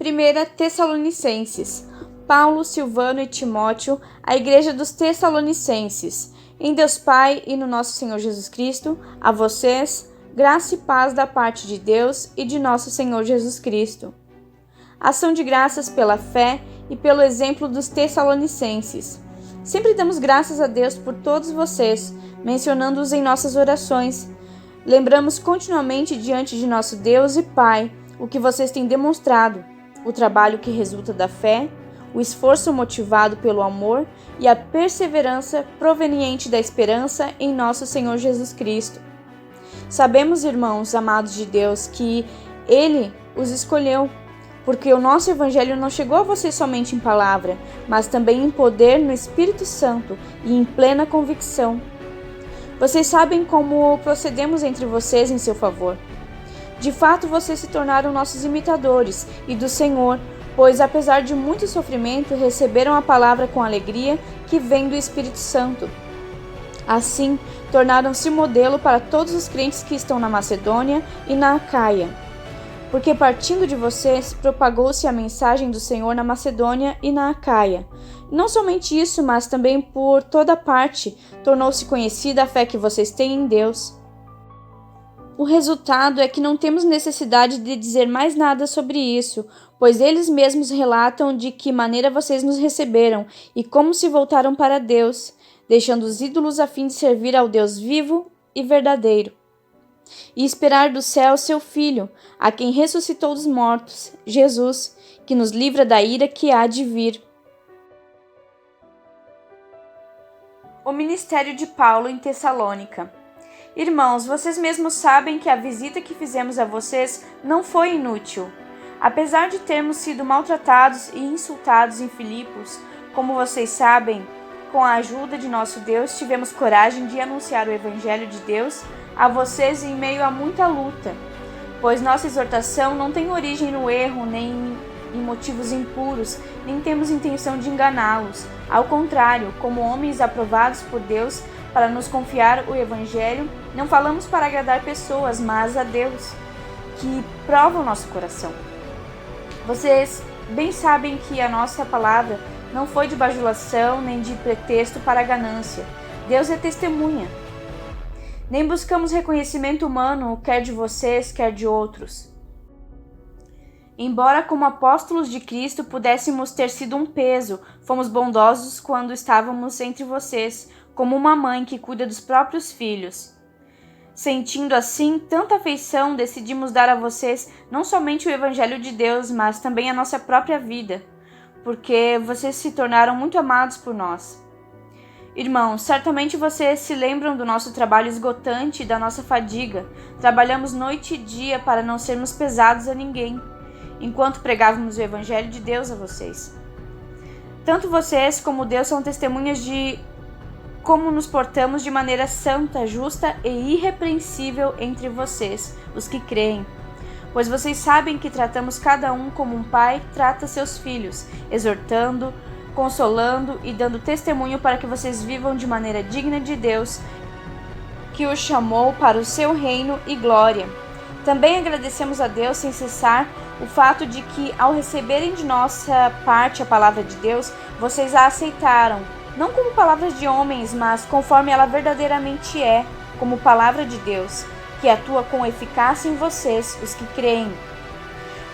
1 Tessalonicenses. Paulo, Silvano e Timóteo, a Igreja dos Tessalonicenses. Em Deus Pai e no nosso Senhor Jesus Cristo, a vocês, graça e paz da parte de Deus e de nosso Senhor Jesus Cristo. Ação de graças pela fé e pelo exemplo dos Tessalonicenses. Sempre damos graças a Deus por todos vocês, mencionando-os em nossas orações. Lembramos continuamente diante de nosso Deus e Pai o que vocês têm demonstrado, o trabalho que resulta da fé, o esforço motivado pelo amor e a perseverança proveniente da esperança em nosso Senhor Jesus Cristo. Sabemos, irmãos amados de Deus, que Ele os escolheu, porque o nosso Evangelho não chegou a vocês somente em palavra, mas também em poder no Espírito Santo e em plena convicção. Vocês sabem como procedemos entre vocês em seu favor. De fato, vocês se tornaram nossos imitadores e do Senhor, pois, apesar de muito sofrimento, receberam a palavra com alegria que vem do Espírito Santo. Assim, tornaram-se modelo para todos os crentes que estão na Macedônia e na Acaia. Porque partindo de vocês, propagou-se a mensagem do Senhor na Macedônia e na Acaia. Não somente isso, mas também por toda parte, tornou-se conhecida a fé que vocês têm em Deus. O resultado é que não temos necessidade de dizer mais nada sobre isso, pois eles mesmos relatam de que maneira vocês nos receberam e como se voltaram para Deus, deixando os ídolos a fim de servir ao Deus vivo e verdadeiro. E esperar do céu seu Filho, a quem ressuscitou dos mortos, Jesus, que nos livra da ira que há de vir. O ministério de Paulo em Tessalônica. Irmãos, vocês mesmos sabem que a visita que fizemos a vocês não foi inútil. Apesar de termos sido maltratados e insultados em Filipos, como vocês sabem, com a ajuda de nosso Deus, tivemos coragem de anunciar o Evangelho de Deus a vocês em meio a muita luta, pois nossa exortação não tem origem no erro, nem em motivos impuros, nem temos intenção de enganá-los. Ao contrário, como homens aprovados por Deus para nos confiar o Evangelho, não falamos para agradar pessoas, mas a Deus, que prova o nosso coração. Vocês bem sabem que a nossa palavra não foi de bajulação, nem de pretexto para a ganância. Deus é testemunha. Nem buscamos reconhecimento humano, quer de vocês, quer de outros. Embora como apóstolos de Cristo pudéssemos ter sido um peso, fomos bondosos quando estávamos entre vocês, como uma mãe que cuida dos próprios filhos. Sentindo assim tanta afeição, decidimos dar a vocês não somente o Evangelho de Deus, mas também a nossa própria vida, porque vocês se tornaram muito amados por nós. Irmãos, certamente vocês se lembram do nosso trabalho esgotante e da nossa fadiga. Trabalhamos noite e dia para não sermos pesados a ninguém, enquanto pregávamos o Evangelho de Deus a vocês. Tanto vocês como Deus são testemunhas de como nos portamos de maneira santa, justa e irrepreensível entre vocês, os que creem. Pois vocês sabem que tratamos cada um como um pai trata seus filhos, exortando, consolando e dando testemunho para que vocês vivam de maneira digna de Deus, que os chamou para o seu reino e glória. Também agradecemos a Deus sem cessar o fato de que, ao receberem de nossa parte a palavra de Deus, vocês a aceitaram, não como palavras de homens, mas conforme ela verdadeiramente é, como palavra de Deus, que atua com eficácia em vocês, os que creem.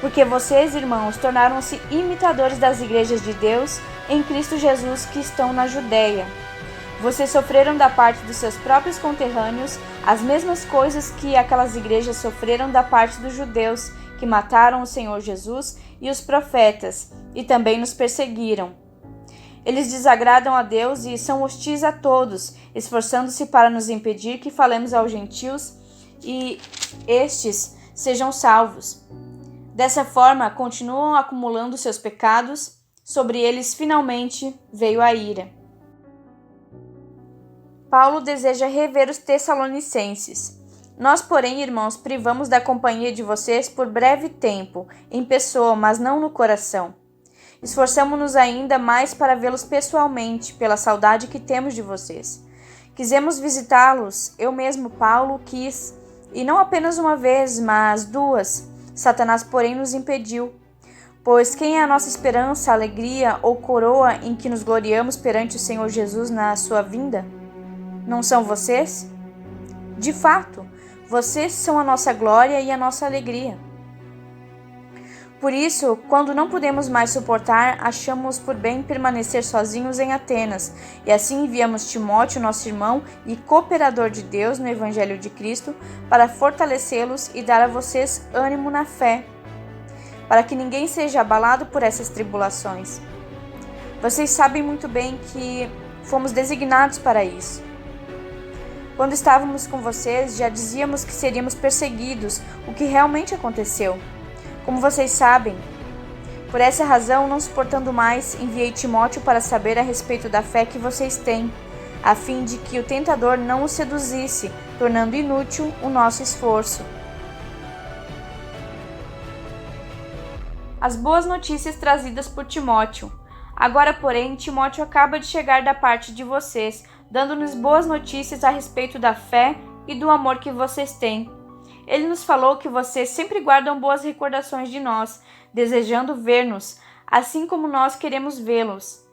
Porque vocês, irmãos, tornaram-se imitadores das igrejas de Deus em Cristo Jesus que estão na Judéia. Vocês sofreram da parte dos seus próprios conterrâneos as mesmas coisas que aquelas igrejas sofreram da parte dos judeus, que mataram o Senhor Jesus e os profetas, e também nos perseguiram. Eles desagradam a Deus e são hostis a todos, esforçando-se para nos impedir que falemos aos gentios e estes sejam salvos. Dessa forma, continuam acumulando seus pecados, sobre eles finalmente veio a ira. Paulo deseja rever os Tessalonicenses. Nós, porém, irmãos, privamos da companhia de vocês por breve tempo, em pessoa, mas não no coração. Esforçamo-nos ainda mais para vê-los pessoalmente, pela saudade que temos de vocês. Quisemos visitá-los, eu mesmo, Paulo, quis, e não apenas uma vez, mas duas. Satanás, porém, nos impediu. Pois quem é a nossa esperança, alegria ou coroa em que nos gloriamos perante o Senhor Jesus na sua vinda? Não são vocês? De fato, vocês são a nossa glória e a nossa alegria. Por isso, quando não podemos mais suportar, achamos por bem permanecer sozinhos em Atenas, e assim enviamos Timóteo, nosso irmão e cooperador de Deus no Evangelho de Cristo, para fortalecê-los e dar a vocês ânimo na fé, para que ninguém seja abalado por essas tribulações. Vocês sabem muito bem que fomos designados para isso. Quando estávamos com vocês, já dizíamos que seríamos perseguidos, o que realmente aconteceu. Como vocês sabem, por essa razão, não suportando mais, enviei Timóteo para saber a respeito da fé que vocês têm, a fim de que o tentador não os seduzisse, tornando inútil o nosso esforço. As boas notícias trazidas por Timóteo. Agora, porém, Timóteo acaba de chegar da parte de vocês, dando-nos boas notícias a respeito da fé e do amor que vocês têm. Ele nos falou que vocês sempre guardam boas recordações de nós, desejando ver-nos, assim como nós queremos vê-los.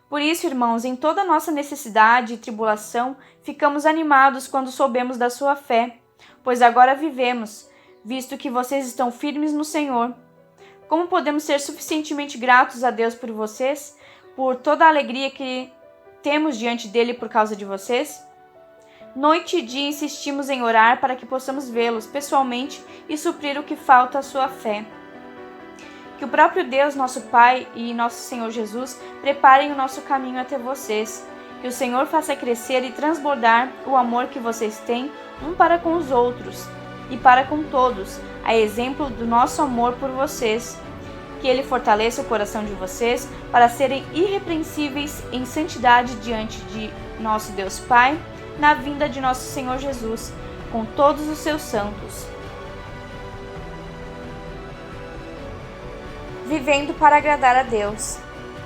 Por isso, irmãos, em toda nossa necessidade e tribulação, ficamos animados quando soubemos da sua fé, pois agora vivemos, visto que vocês estão firmes no Senhor. Como podemos ser suficientemente gratos a Deus por vocês, por toda a alegria que temos diante dele por causa de vocês? Noite e dia insistimos em orar para que possamos vê-los pessoalmente e suprir o que falta à sua fé. Que o próprio Deus, nosso Pai e nosso Senhor Jesus preparem o nosso caminho até vocês. Que o Senhor faça crescer e transbordar o amor que vocês têm um para com os outros e para com todos, a exemplo do nosso amor por vocês. Que Ele fortaleça o coração de vocês para serem irrepreensíveis em santidade diante de nosso Deus Pai, na vinda de nosso Senhor Jesus, com todos os seus santos. Vivendo para agradar a Deus.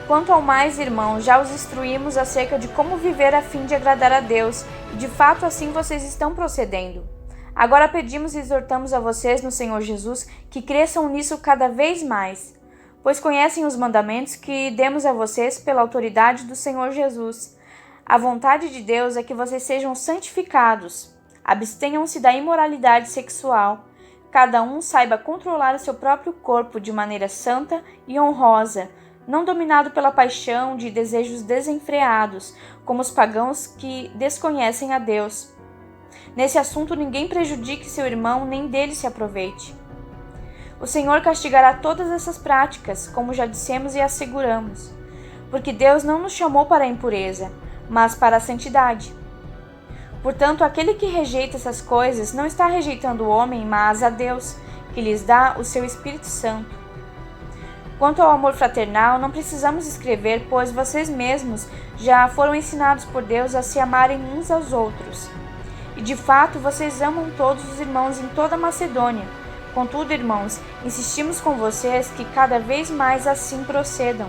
Quanto ao mais, irmãos, já os instruímos acerca de como viver a fim de agradar a Deus, e de fato assim vocês estão procedendo. Agora pedimos e exortamos a vocês no Senhor Jesus que cresçam nisso cada vez mais, pois conhecem os mandamentos que demos a vocês pela autoridade do Senhor Jesus. A vontade de Deus é que vocês sejam santificados, abstenham-se da imoralidade sexual, cada um saiba controlar o seu próprio corpo de maneira santa e honrosa, não dominado pela paixão de desejos desenfreados, como os pagãos que desconhecem a Deus. Nesse assunto ninguém prejudique seu irmão, nem dele se aproveite. O Senhor castigará todas essas práticas, como já dissemos e asseguramos, porque Deus não nos chamou para a impureza, mas para a santidade. Portanto, aquele que rejeita essas coisas não está rejeitando o homem, mas a Deus, que lhes dá o seu Espírito Santo. Quanto ao amor fraternal, não precisamos escrever, pois vocês mesmos já foram ensinados por Deus a se amarem uns aos outros. E de fato, vocês amam todos os irmãos em toda a Macedônia. Contudo, irmãos, insistimos com vocês que cada vez mais assim procedam.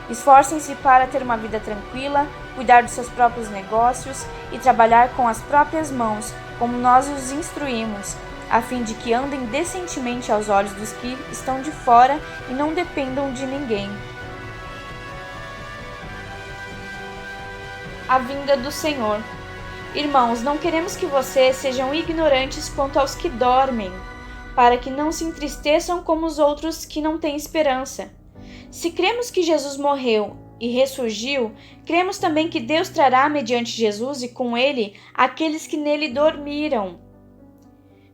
Esforcem-se para ter uma vida tranquila, cuidar dos seus próprios negócios e trabalhar com as próprias mãos, como nós os instruímos, a fim de que andem decentemente aos olhos dos que estão de fora e não dependam de ninguém. A vinda do Senhor. Irmãos, não queremos que vocês sejam ignorantes quanto aos que dormem, para que não se entristeçam como os outros que não têm esperança. Se cremos que Jesus morreu e ressurgiu, cremos também que Deus trará mediante Jesus e com ele aqueles que nele dormiram.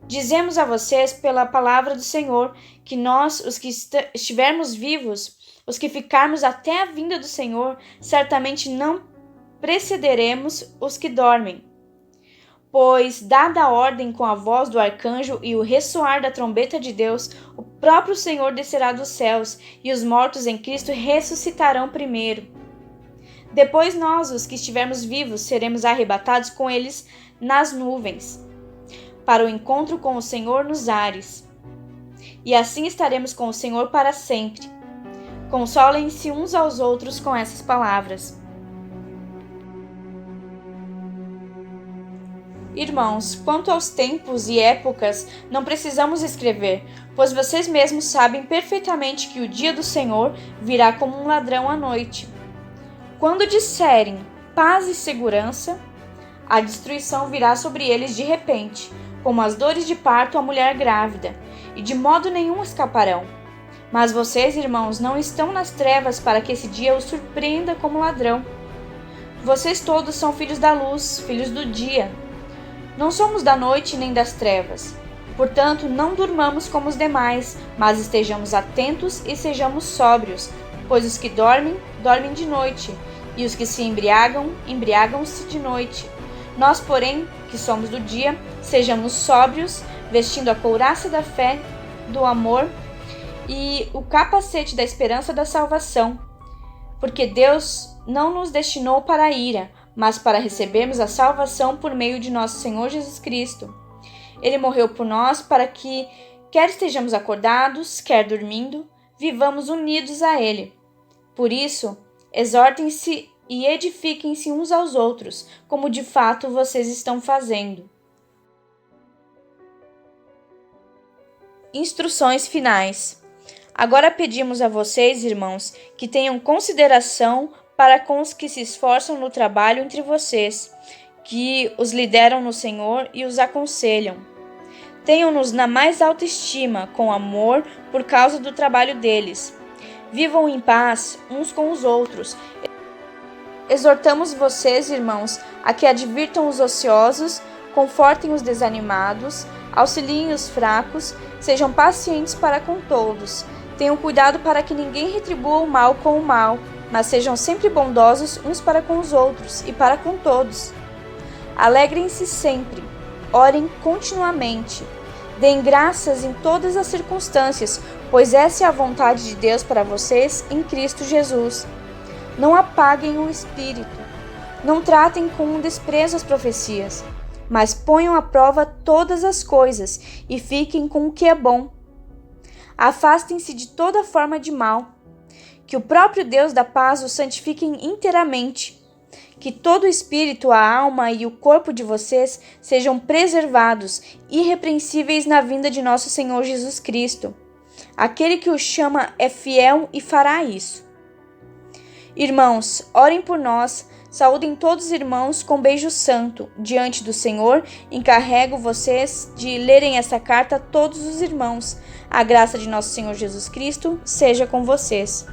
Dizemos a vocês pela palavra do Senhor que nós, os que estivermos vivos, os que ficarmos até a vinda do Senhor, certamente não precederemos os que dormem. Pois, dada a ordem com a voz do arcanjo e o ressoar da trombeta de Deus, o próprio Senhor descerá dos céus, e os mortos em Cristo ressuscitarão primeiro. Depois nós, os que estivermos vivos, seremos arrebatados com eles nas nuvens, para o encontro com o Senhor nos ares. E assim estaremos com o Senhor para sempre. Consolem-se uns aos outros com essas palavras. Irmãos, quanto aos tempos e épocas, não precisamos escrever, pois vocês mesmos sabem perfeitamente que o dia do Senhor virá como um ladrão à noite. Quando disserem paz e segurança, a destruição virá sobre eles de repente, como as dores de parto à mulher grávida, e de modo nenhum escaparão. Mas vocês, irmãos, não estão nas trevas para que esse dia os surpreenda como ladrão. Vocês todos são filhos da luz, filhos do dia. Não somos da noite nem das trevas. Portanto, não durmamos como os demais, mas estejamos atentos e sejamos sóbrios, pois os que dormem, dormem de noite, e os que se embriagam, embriagam-se de noite. Nós, porém, que somos do dia, sejamos sóbrios, vestindo a couraça da fé, do amor e o capacete da esperança da salvação. Porque Deus não nos destinou para a ira, mas para recebermos a salvação por meio de nosso Senhor Jesus Cristo. Ele morreu por nós para que, quer estejamos acordados, quer dormindo, vivamos unidos a Ele. Por isso, exortem-se e edifiquem-se uns aos outros, como de fato vocês estão fazendo. Instruções finais. Agora pedimos a vocês, irmãos, que tenham consideração para com os que se esforçam no trabalho entre vocês, que os lideram no Senhor e os aconselham. Tenham-nos na mais alta estima, com amor, por causa do trabalho deles. Vivam em paz uns com os outros. Exortamos vocês, irmãos, a que advirtam os ociosos, confortem os desanimados, auxiliem os fracos, sejam pacientes para com todos. Tenham cuidado para que ninguém retribua o mal com o mal, mas sejam sempre bondosos uns para com os outros e para com todos. Alegrem-se sempre, orem continuamente, deem graças em todas as circunstâncias, pois essa é a vontade de Deus para vocês em Cristo Jesus. Não apaguem o espírito, não tratem com desprezo as profecias, mas ponham à prova todas as coisas e fiquem com o que é bom. Afastem-se de toda forma de mal. Que o próprio Deus da paz os santifique inteiramente. Que todo o espírito, a alma e o corpo de vocês sejam preservados, irrepreensíveis na vinda de nosso Senhor Jesus Cristo. Aquele que os chama é fiel e fará isso. Irmãos, orem por nós, saúdem todos os irmãos com beijo santo. Diante do Senhor, encarrego vocês de lerem essa carta a todos os irmãos. A graça de nosso Senhor Jesus Cristo seja com vocês.